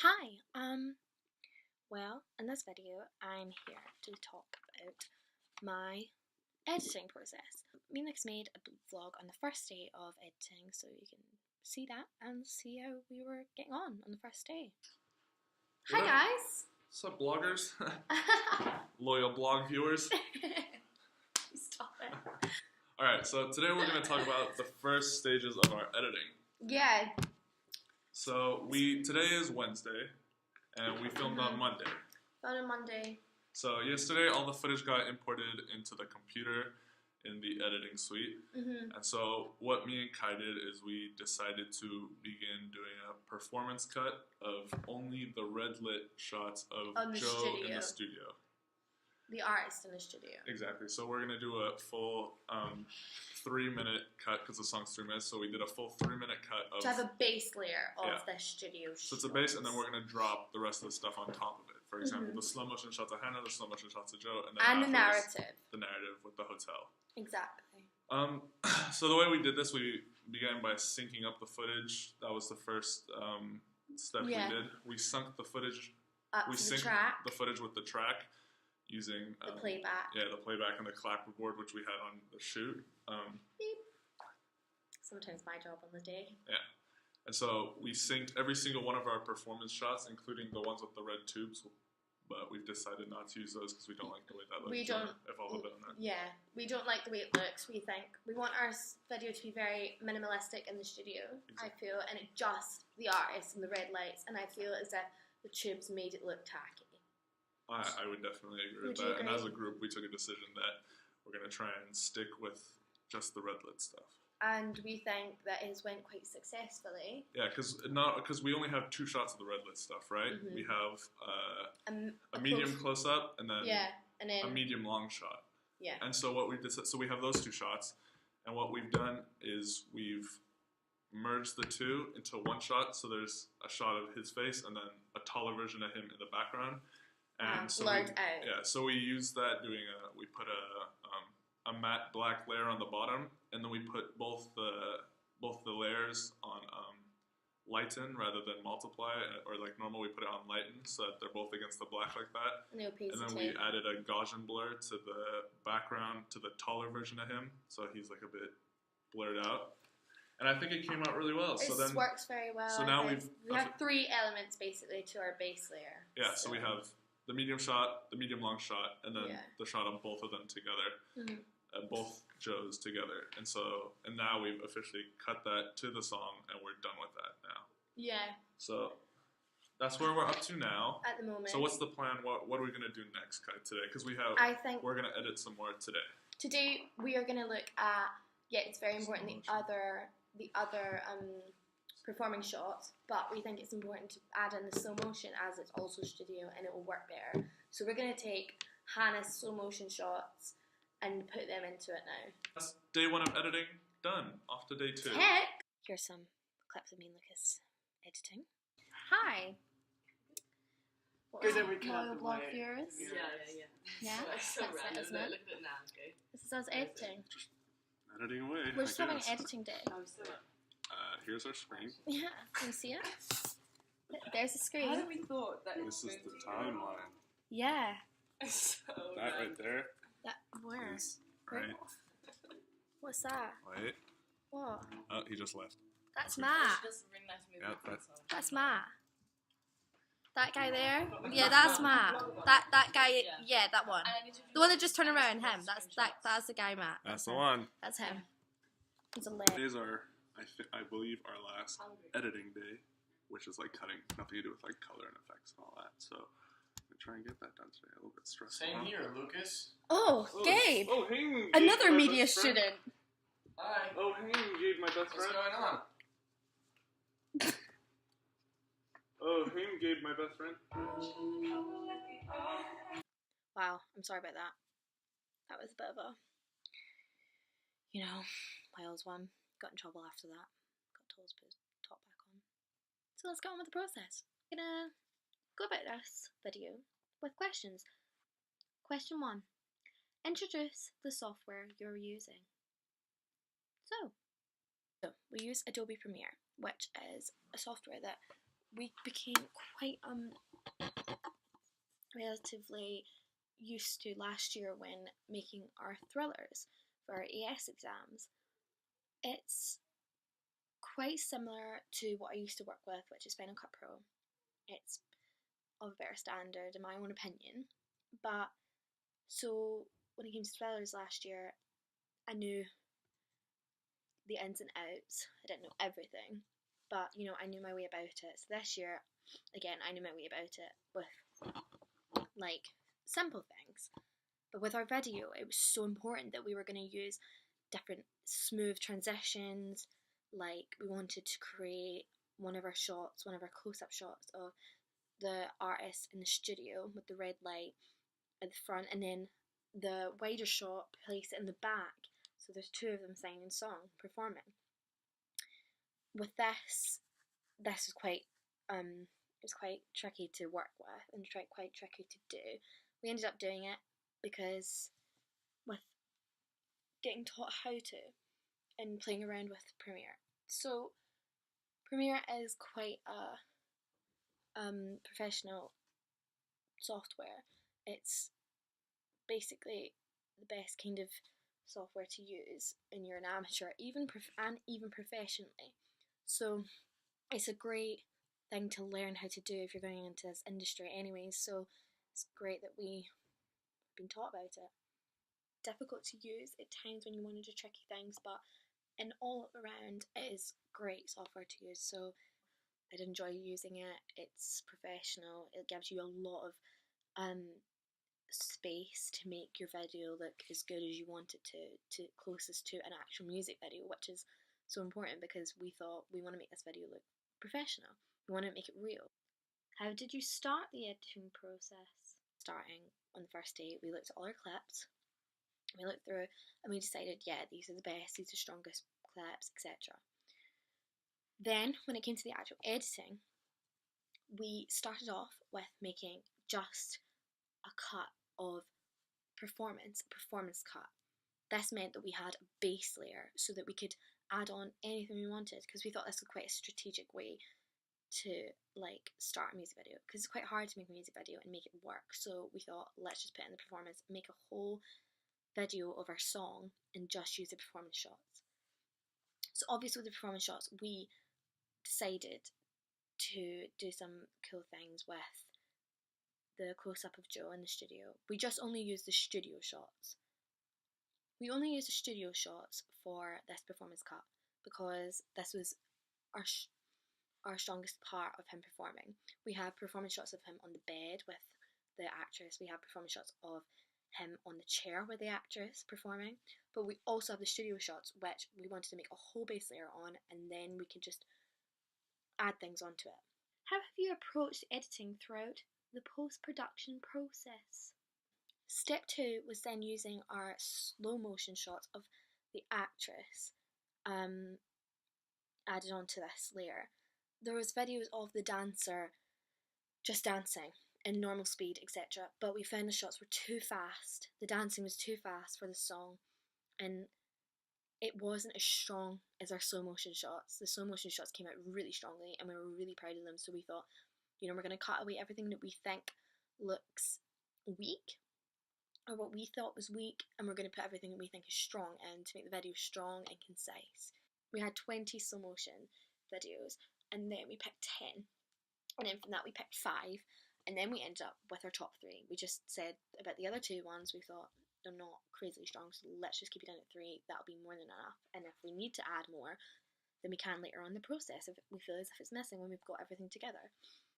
Hi, well, in this video, I'm here to talk about my editing process. Me and Nick's made a vlog on the first day of editing, so you can see that and see how we were getting on the first day. Hi guys! What's up, bloggers? Loyal blog viewers. Stop it. Alright, so today we're going to talk about the first stages of our editing. Yeah. So today is Wednesday, and we filmed on Monday. On Monday. So yesterday all the footage got imported into the computer in the editing suite. And so what me and Kai did is we decided to begin doing a performance cut of only the red lit shots of Joe in the studio. The artist in the studio. Exactly. So we're going to do a full 3-minute cut because the song's 3 minutes. So we did a full 3-minute cut of... To have a base layer of the studio shots. So it's a base, and then we're going to drop the rest of the stuff on top of it. For example, the slow motion shots of Hannah, the slow motion shots of Joe, and then the narrative. The narrative with the hotel. Exactly. So the way we did this, we began by syncing up the footage. That was the first step we did. We sunk the footage. We synced the footage with the track using the playback. Yeah, the playback and the clapperboard, which we had on the shoot. Beep. Sometimes my job on the day. Yeah. And so we synced every single one of our performance shots, including the ones with the red tubes, but we've decided not to use those because we don't like the way that looks. We don't. Evolve a bit on that. Yeah, we don't like the way it looks. We want our video to be very minimalistic in the studio. Exactly. I feel, and it just the artists and the red lights, and I feel as if the tubes made it look tacky. I would definitely agree with that. And as a group, we took a decision that we're going to try and stick with just the red lit stuff. And we think that it went quite successfully. Yeah, because we only have 2 shots of the red lit stuff, right? We have a medium close up and then a medium long shot. Yeah. And so what we did, so we have those 2 shots, and what we've done is we've merged the 2 into one shot. So there's a shot of his face and then a taller version of him in the background. And so blurred out. Yeah, so we used that we put a matte black layer on the bottom, and then we put both the layers on lighten rather than multiply, or like normal we put it on lighten so that they're both against the black like that. And then we added a Gaussian blur to the background to the taller version of him, so he's like a bit blurred out. And I think it came out really well. It works very well. So now we have 3 elements basically to our base layer. Yeah, so we have the medium shot, the medium long shot, and then the shot of both of them together, both Joes together. And now we've officially cut that to the song, and we're done with that now. Yeah. So that's where we're up to now. At the moment. So what's the plan? What are we gonna do next, Kai, today? Because we're gonna edit some more today. Today we are gonna look at it's very important the other performing shots, but we think it's important to add in the slow motion as it's also studio and it will work better. So we're going to take Hannah's slow motion shots and put them into it now. That's day 1 of editing done. Off to day 2. Here's some clips of me and Lucas editing. Hi. Good that we cut loyal blog viewers. Yeah. That's so random, it, isn't it? Look at it now, okay? This is us editing. Editing away. We're just having an editing day. Here's our screen. Yeah, can you see it? There's the screen. How did we thought that this is the timeline. Yeah. So that right there. That where? Right. What's that? Wait. What? Oh, he just left. That's Matt. Just really nice to meet you. That's Matt. That guy there? Yeah, that's Matt. That guy. Yeah, that one. The one that just turned around. Him. That's the guy, Matt. That's the one. That's him. He's a leg. Today's I believe our last editing day, which is like cutting, nothing to do with like color and effects and all that. So I'm gonna try and get that done today. A little bit stressful. Same here, Lucas. Oh, Gabe. Oh, hey, another media student. Hi. Oh, hey, Gabe, my best friend. What's going on? Oh, hey, Gabe, my best friend. Wow, I'm sorry about that. That was a bit of a, Wales one. Got in trouble after that. Got told to put his top back on. So let's get on with the process. I'm gonna go about this video with questions. Question 1. Introduce the software you're using. So we use Adobe Premiere, which is a software that we became quite relatively used to last year when making our thrillers for our AS exams. It's quite similar to what I used to work with, which is Final Cut Pro. It's of a better standard in my own opinion. But so when it came to thrillers last year, I knew the ins and outs. I didn't know everything, but you know, I knew my way about it. So this year, again, I knew my way about it with like simple things. But with our video, it was so important that we were going to use different smooth transitions. Like we wanted to create one of our close-up shots of the artist in the studio with the red light at the front, and then the wider shot, place it in the back. So there's two of them singing a song, performing. With this is quite it's quite tricky to work with and quite tricky to do. We ended up doing it because with getting taught how to and playing around with Premiere. So Premiere is quite a professional software. It's basically the best kind of software to use when you're an amateur, even professionally. So it's a great thing to learn how to do if you're going into this industry anyways. So it's great that we've been taught about it. Difficult to use at times when you want to do tricky things, but in all around it is great software to use. So I'd enjoy using it. It's professional. It gives you a lot of space to make your video look as good as you want it to closest to an actual music video, which is so important because we thought we want to make this video look professional. We want to make it real. How did you start the editing process? Starting on the first day, we looked at all our clips. We looked through and we decided, yeah, these are the best, these are the strongest clips, etc. Then, when it came to the actual editing, we started off with making just a cut of a performance cut. This meant that we had a base layer so that we could add on anything we wanted, because we thought this was quite a strategic way to like start a music video, because it's quite hard to make a music video and make it work. So we thought, let's just put in the performance, make a whole video of our song and just use the performance shots. So obviously with the performance shots, we decided to do some cool things with the close-up of Joe in the studio. We just only used the studio shots. We only used the studio shots for this performance cut because this was our strongest part of him performing. We have performance shots of him on the bed with the actress. We have performance shots of him on the chair with the actress performing. But we also have the studio shots, which we wanted to make a whole base layer on, and then we can just add things onto it. How have you approached editing throughout the post-production process? Step 2 was then using our slow motion shots of the actress added onto this layer. There was videos of the dancer just dancing in normal speed, etc. But we found the shots were too fast. The dancing was too fast for the song, and it wasn't as strong as our slow motion shots. The slow motion shots came out really strongly, and we were really proud of them. So we thought, you know, we're going to cut away everything that we think looks weak, or what we thought was weak, and we're going to put everything that we think is strong in to make the video strong and concise. We had 20 slow motion videos, and then we picked 10, and then from that we picked 5, and then we ended up with our top 3. We just said about the other 2 ones, we thought they're not crazily strong, so let's just keep it down at 3. That'll be more than enough, and if we need to add more, then we can later on in the process if we feel as if it's missing when we've got everything together.